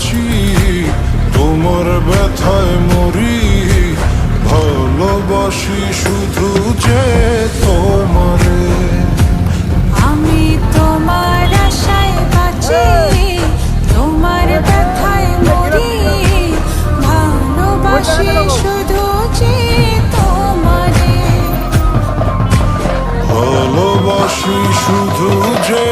বাঁচি, তোমার ব্যথায় মরি, ভালোবাসি শুধু যে তোমারে। আমি তোমার আশায় বাঁচি, তোমার ব্যথায় মরি, ভালোবাসি শুধু যে তোমারে। ভালোবাসি শুধু যে